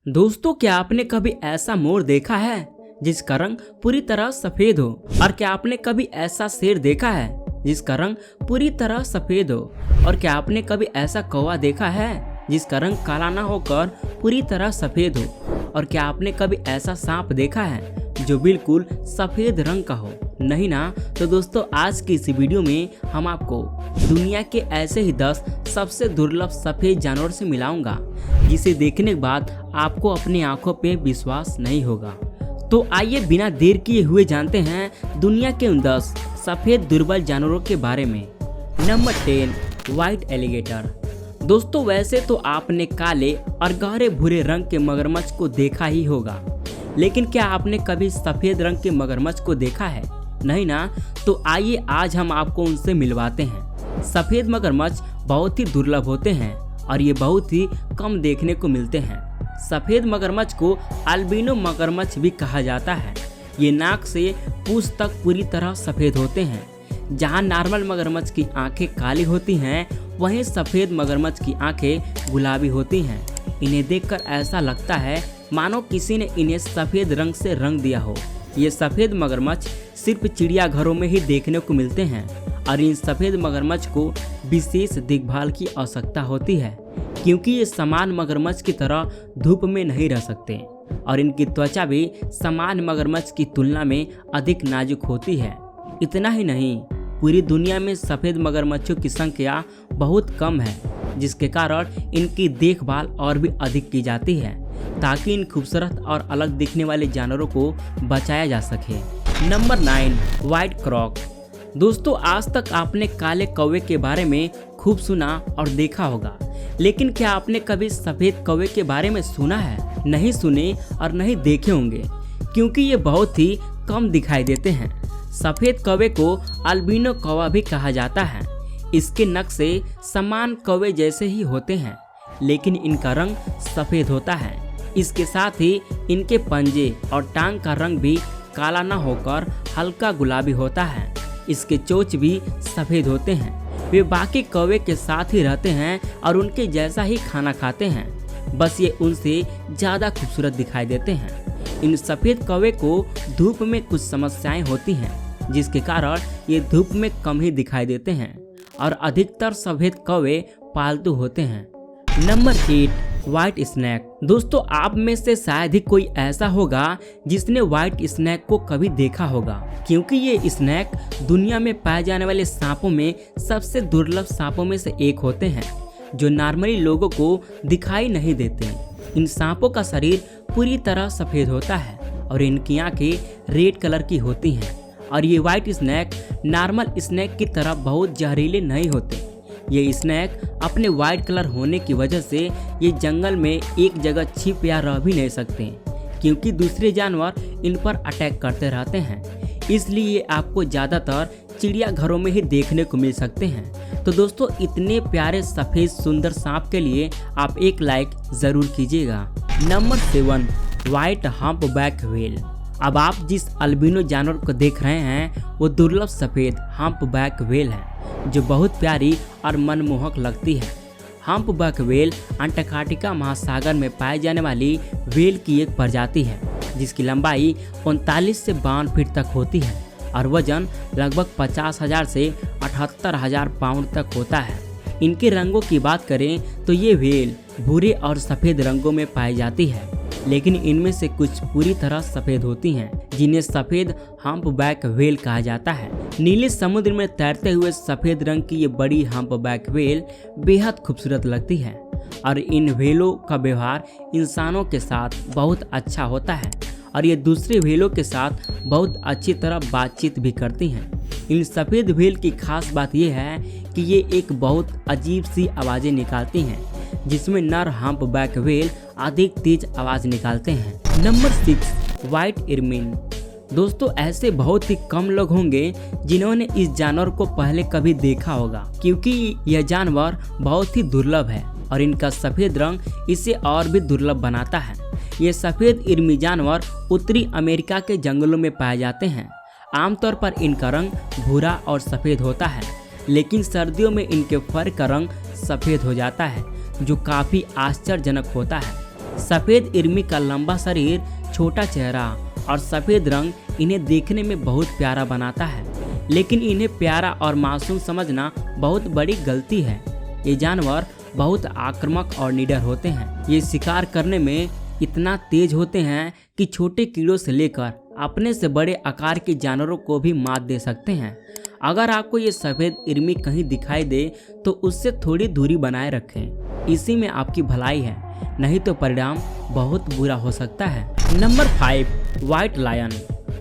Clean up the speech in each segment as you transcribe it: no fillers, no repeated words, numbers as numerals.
दोस्तों, क्या आपने कभी ऐसा मोर देखा है जिसका रंग पूरी तरह सफेद हो? और क्या आपने कभी ऐसा शेर देखा है जिसका रंग पूरी तरह सफेद हो? और क्या आपने कभी ऐसा कौवा देखा है जिसका रंग काला ना होकर पूरी तरह सफेद हो? और क्या आपने कभी ऐसा सांप देखा है जो बिल्कुल सफेद रंग का हो? नहीं ना? तो दोस्तों, आज की इस वीडियो में हम आपको दुनिया के ऐसे ही 10 सबसे दुर्लभ सफेद जानवर से मिलाऊंगा जिसे देखने के बाद आपको अपनी आंखों पे विश्वास नहीं होगा। तो आइए बिना देर किए हुए जानते हैं दुनिया के उन 10 सफेद दुर्बल जानवरों के बारे में। Number 10, white alligator. दोस्तों, वैसे तो आपने काले और गहरे भूरे रंग के मगरमच्छ को देखा ही होगा, लेकिन क्या आपने कभी सफेद रंग के मगरमच्छ को देखा है? नहीं ना? तो आइए आज हम आपको उनसे मिलवाते हैं। सफेद मगरमच्छ बहुत ही दुर्लभ होते हैं और ये बहुत ही कम देखने को मिलते हैं। सफेद मगरमच्छ को अल्बिनो मगरमच्छ भी कहा जाता है। ये नाक से पूंछ तक पूरी तरह सफेद होते हैं। जहां नॉर्मल मगरमच्छ की आंखें काली होती हैं, वहीं सफेद मगरमच्छ की आंखें गुलाबी होती हैं। इन्हें देखकर ऐसा लगता है मानो किसी ने इन्हें सफेद रंग से रंग दिया हो। ये सफेद मगरमच्छ सिर्फ चिड़ियाघरों में ही देखने को मिलते हैं और इन सफेद मगरमच्छ को विशेष देखभाल की आवश्यकता होती है, क्योंकि ये समान मगरमच्छ की तरह धूप में नहीं रह सकते और इनकी त्वचा भी समान मगरमच्छ की तुलना में अधिक नाजुक होती है। इतना ही नहीं, पूरी दुनिया में सफेद मगरमच्छों की संख्या बहुत कम है, जिसके कारण इनकी देखभाल और भी अधिक की जाती है ताकि इन खूबसूरत और अलग दिखने वाले जानवरों को बचाया जा सके। Number 9, white croc. दोस्तों, आज तक आपने काले कौवे के बारे में खूब सुना और देखा होगा, लेकिन क्या आपने कभी सफेद कौवे के बारे में सुना है? नहीं सुने और नहीं देखे होंगे, क्योंकि ये बहुत ही कम दिखाई देते हैं। सफेद कौवे को अल्बिनो कौवा भी कहा जाता है। इसके नक्शे समान कौवे जैसे ही होते हैं, लेकिन इनका रंग सफेद होता है। इसके साथ ही इनके पंजे और टांग का रंग भी काला न होकर हल्का गुलाबी होता है। इसके चोंच भी सफेद होते हैं। वे बाकी कौवे के साथ ही रहते हैं और उनके जैसा ही खाना खाते हैं, बस ये उनसे ज़्यादा खूबसूरत दिखाई देते हैं। इन सफ़ेद कौवे को धूप में कुछ समस्याएं होती हैं, जिसके कारण ये धूप में कम ही दिखाई देते हैं और अधिकतर सफ़ेद कौवे पालतू होते हैं। Number 8, white snake. दोस्तों, आप में से शायद ही कोई ऐसा होगा जिसने व्हाइट स्नेक को कभी देखा होगा, क्योंकि ये स्नेक दुनिया में पाए जाने वाले सांपों में सबसे दुर्लभ सांपों में से एक होते हैं, जो नॉर्मली लोगों को दिखाई नहीं देते। इन सांपों का शरीर पूरी तरह सफ़ेद होता है और इनकी आंखें रेड कलर की होती हैं। और ये व्हाइट स्नेक नॉर्मल स्नेक की तरह बहुत जहरीले नहीं होते। ये स्नेक अपने वाइट कलर होने की वजह से ये जंगल में एक जगह छिप या रह भी नहीं सकते, क्योंकि दूसरे जानवर इन पर अटैक करते रहते हैं। इसलिए ये आपको ज़्यादातर चिड़ियाघरों में ही देखने को मिल सकते हैं। तो दोस्तों, इतने प्यारे सफ़ेद सुंदर सांप के लिए आप एक लाइक ज़रूर कीजिएगा। Number 7, white humpback whale. अब आप जिस अल्बिनो जानवर को देख रहे हैं वो दुर्लभ सफ़ेद हम्पबैक व्हेल है, जो बहुत प्यारी और मनमोहक लगती है। हम्पबैक व्हेल अंटार्कटिका महासागर में पाई जाने वाली व्हेल की एक प्रजाति है, जिसकी लंबाई 39 से 52 फीट तक होती है और वजन लगभग 50,000 से 78,000 पाउंड तक होता है। इनके रंगों की बात करें तो ये व्हेल भूरे और सफ़ेद रंगों में पाई जाती है, लेकिन इनमें से कुछ पूरी तरह सफ़ेद होती हैं, जिन्हें सफ़ेद हम्पबैक व्हेल कहा जाता है। नीले समुद्र में तैरते हुए सफ़ेद रंग की ये बड़ी हम्पबैक व्हेल बेहद खूबसूरत लगती है और इन व्हेलों का व्यवहार इंसानों के साथ बहुत अच्छा होता है और ये दूसरे व्हेलों के साथ बहुत अच्छी तरह बातचीत भी करती हैं। इन सफ़ेद व्हेल की खास बात यह है कि ये एक बहुत अजीब सी आवाज़ें निकालती हैं, जिसमें नर हम्पबैक व्हेल अधिक तेज आवाज़ निकालते हैं। Number 6, white ermine. दोस्तों, ऐसे बहुत ही कम लोग होंगे जिन्होंने इस जानवर को पहले कभी देखा होगा, क्योंकि यह जानवर बहुत ही दुर्लभ है और इनका सफ़ेद रंग इसे और भी दुर्लभ बनाता है। ये सफ़ेद इरमी जानवर उत्तरी अमेरिका के जंगलों में पाए जाते हैं। आमतौर पर इनका रंग भूरा और सफ़ेद होता है, लेकिन सर्दियों में इनके फर का रंग सफ़ेद हो जाता है, जो काफ़ी आश्चर्यजनक होता है। सफेद इर्मी का लंबा शरीर, छोटा चेहरा और सफेद रंग इन्हें देखने में बहुत प्यारा बनाता है, लेकिन इन्हें प्यारा और मासूम समझना बहुत बड़ी गलती है। ये जानवर बहुत आक्रामक और निडर होते हैं। ये शिकार करने में इतना तेज होते हैं कि छोटे कीड़ों से लेकर अपने से बड़े आकार के जानवरों को भी मात दे सकते हैं। अगर आपको ये सफ़ेद इर्मी कहीं दिखाई दे तो उससे थोड़ी दूरी बनाए रखें, इसी में आपकी भलाई है, नहीं तो परिणाम बहुत बुरा हो सकता है। Number 5, white lion.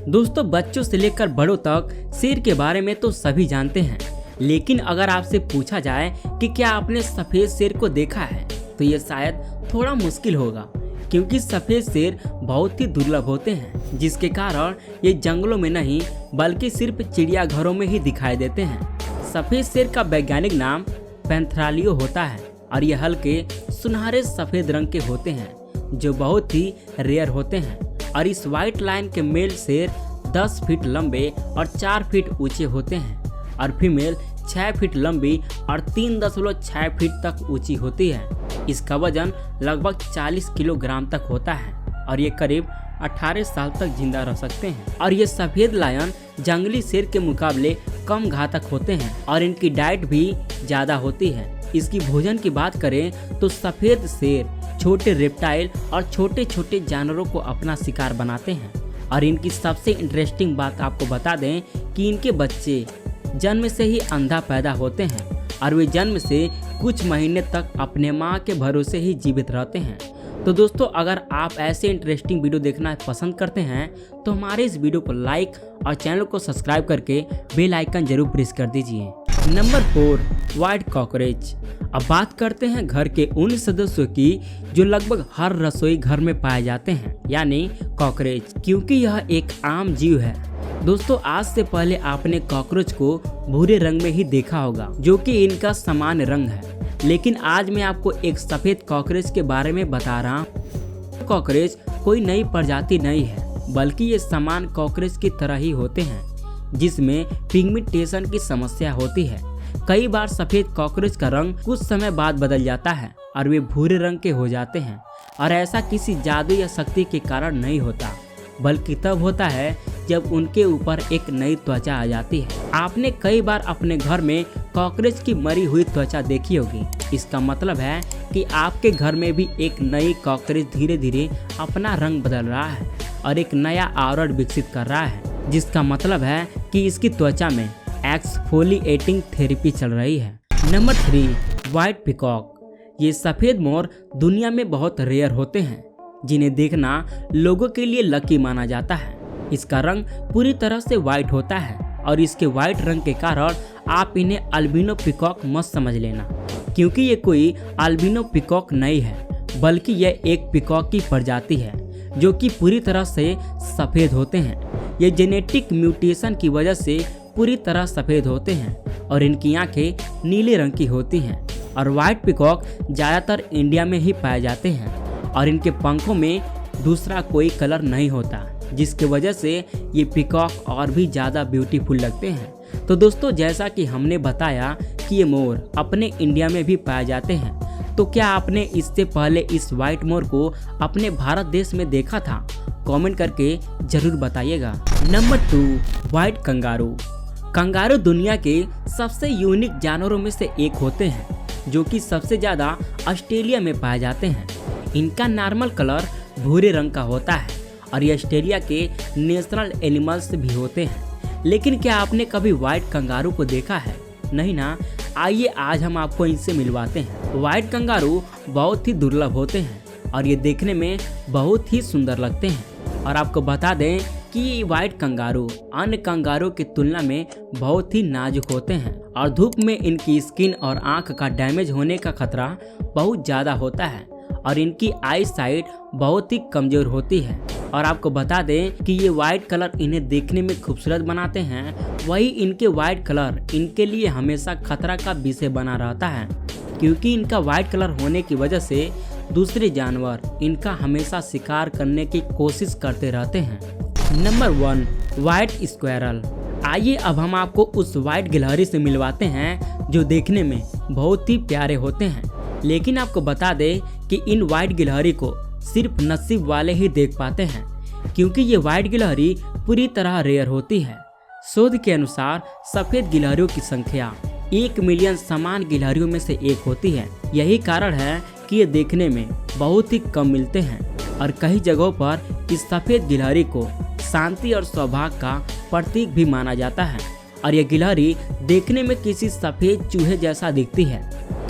दोस्तों, बच्चों से लेकर बड़ों तक शेर के बारे में तो सभी जानते हैं, लेकिन अगर आपसे पूछा जाए कि क्या आपने सफ़ेद शेर को देखा है तो ये शायद थोड़ा मुश्किल होगा, क्योंकि सफ़ेद शेर बहुत ही दुर्लभ होते हैं, जिसके कारण ये जंगलों में नहीं बल्कि सिर्फ चिड़ियाघरों में ही दिखाई देते हैं। सफ़ेद शेर का वैज्ञानिक नाम पैंथेरालियो होता है और ये हल्के सुनहरे सफ़ेद रंग के होते हैं, जो बहुत ही रेयर होते हैं। और इस व्हाइट लायन के मेल शेर 10 फीट लंबे और 4 फीट ऊंचे होते हैं और फीमेल 6 फीट लंबी और 3.6 फीट तक ऊंची होती है। इसका वजन लगभग 40 किलोग्राम तक होता है और ये करीब 18 साल तक जिंदा रह सकते हैं। और ये सफ़ेद लायन जंगली शेर के मुकाबले कम घातक होते हैं और इनकी डाइट भी ज़्यादा होती है। इसकी भोजन की बात करें तो सफ़ेद शेर छोटे रेप्टाइल और छोटे छोटे जानवरों को अपना शिकार बनाते हैं। और इनकी सबसे इंटरेस्टिंग बात आपको बता दें कि इनके बच्चे जन्म से ही अंधा पैदा होते हैं और वे जन्म से कुछ महीने तक अपने माँ के भरोसे ही जीवित रहते हैं। तो दोस्तों, अगर आप ऐसे इंटरेस्टिंग वीडियो देखना पसंद करते हैं तो हमारे इस वीडियो को लाइक और चैनल को सब्सक्राइब करके बेल आइकन जरूर प्रेस कर दीजिए। Number 4, white cockroach. अब बात करते हैं घर के उन सदस्यों की जो लगभग हर रसोई घर में पाए जाते हैं, यानी कॉकरोच, क्योंकि यह एक आम जीव है। दोस्तों, आज से पहले आपने कॉकरोच को भूरे रंग में ही देखा होगा, जो कि इनका सामान्य रंग है, लेकिन आज मैं आपको एक सफ़ेद कॉकरोच के बारे में बता रहा हूँ। कॉकरोच कोई नई प्रजाति नहीं है, बल्कि ये सामान्य कॉकरोच की तरह ही होते हैं, जिसमें पिगमेंटेशन की समस्या होती है। कई बार सफ़ेद कॉकरोच का रंग कुछ समय बाद बदल जाता है और वे भूरे रंग के हो जाते हैं, और ऐसा किसी जादू या शक्ति के कारण नहीं होता, बल्कि तब होता है जब उनके ऊपर एक नई त्वचा आ जाती है। आपने कई बार अपने घर में कॉकरोच की मरी हुई त्वचा देखी होगी। इसका मतलब है कि आपके घर में भी एक नई कॉकरोच धीरे धीरे अपना रंग बदल रहा है और एक नया आवरण विकसित कर रहा है, जिसका मतलब है कि इसकी त्वचा में एक्सफोलिएटिंग थेरेपी चल रही है। Number 3, white peacock. ये सफ़ेद मोर दुनिया में बहुत रेयर होते हैं, जिन्हें देखना लोगों के लिए लकी माना जाता है। इसका रंग पूरी तरह से व्हाइट होता है और इसके व्हाइट रंग के कारण आप इन्हें अल्बिनो पीकॉक मत समझ लेना, क्योंकि ये कोई अल्बिनो पीकॉक नहीं है, बल्कि यह एक पीकॉक की प्रजाति है जो कि पूरी तरह से सफ़ेद होते हैं। ये जेनेटिक म्यूटेशन की वजह से पूरी तरह सफ़ेद होते हैं और इनकी आंखें नीले रंग की होती हैं। और व्हाइट पीकॉक ज़्यादातर इंडिया में ही पाए जाते हैं और इनके पंखों में दूसरा कोई कलर नहीं होता, जिसकी वजह से ये पीकॉक और भी ज़्यादा ब्यूटीफुल लगते हैं। तो दोस्तों, जैसा कि हमने बताया कि ये मोर अपने इंडिया में भी पाए जाते हैं, तो क्या आपने इससे पहले इस व्हाइट मोर को अपने भारत देश में देखा था? कमेंट करके ज़रूर बताइएगा। Number 2, white kangaroo. कंगारू दुनिया के सबसे यूनिक जानवरों में से एक होते हैं, जो कि सबसे ज़्यादा ऑस्ट्रेलिया में पाए जाते हैं। इनका नॉर्मल कलर भूरे रंग का होता है और ये ऑस्ट्रेलिया के नेशनल एनिमल्स भी होते हैं। लेकिन क्या आपने कभी व्हाइट कंगारू को देखा है? नहीं ना? आइए आज हम आपको इनसे मिलवाते हैं। व्हाइट कंगारू बहुत ही दुर्लभ होते हैं और ये देखने में बहुत ही सुंदर लगते हैं। और आपको बता दें कि व्हाइट कंगारू अन्य कंगारू की तुलना में बहुत ही नाजुक होते हैं और धूप में इनकी स्किन और आंख का डैमेज होने का खतरा बहुत ज़्यादा होता है और इनकी आई साइट बहुत ही कमज़ोर होती है। और आपको बता दें कि ये वाइट कलर इन्हें देखने में खूबसूरत बनाते हैं, वही इनके वाइट कलर इनके लिए हमेशा खतरा का विषय बना रहता है, क्योंकि इनका वाइट कलर होने की वजह से दूसरे जानवर इनका हमेशा शिकार करने की कोशिश करते रहते हैं। Number 1, white squirrel. आइए अब हम आपको उस व्हाइट गिलहरी से मिलवाते हैं जो देखने में बहुत ही प्यारे होते हैं। लेकिन आपको बता दें कि इन व्हाइट गिलहरी को सिर्फ नसीब वाले ही देख पाते हैं, क्योंकि ये व्हाइट गिलहरी पूरी तरह रेयर होती है। शोध के अनुसार सफेद गिलहरियों की संख्या 1 मिलियन समान गिलहरियों में से एक होती है। यही कारण है कि ये देखने में बहुत ही कम मिलते हैं और कई जगहों पर इस सफेद गिलहरी को शांति और सौभाग्य का प्रतीक भी माना जाता है। और यह गिलहरी देखने में किसी सफेद चूहे जैसा दिखती है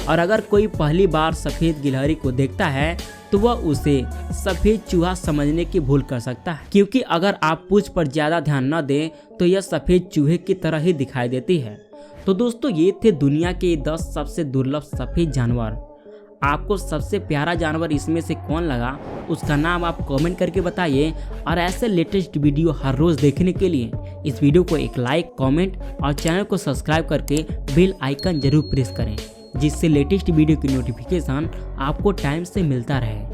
और अगर कोई पहली बार सफेद गिलहरी को देखता है तो वह उसे सफेद चूहा समझने की भूल कर सकता है, क्योंकि अगर आप पूंछ पर ज्यादा ध्यान न दें तो यह सफेद चूहे की तरह ही दिखाई देती है। तो दोस्तों, ये थे दुनिया के 10 सबसे दुर्लभ सफेद जानवर। आपको सबसे प्यारा जानवर इसमें से कौन लगा, उसका नाम आप कमेंट करके बताइए। और ऐसे लेटेस्ट वीडियो हर रोज देखने के लिए इस वीडियो को एक लाइक, कमेंट और चैनल को सब्सक्राइब करके बेल आइकन जरूर प्रेस करें, जिससे लेटेस्ट वीडियो की नोटिफिकेशन आपको टाइम से मिलता रहे।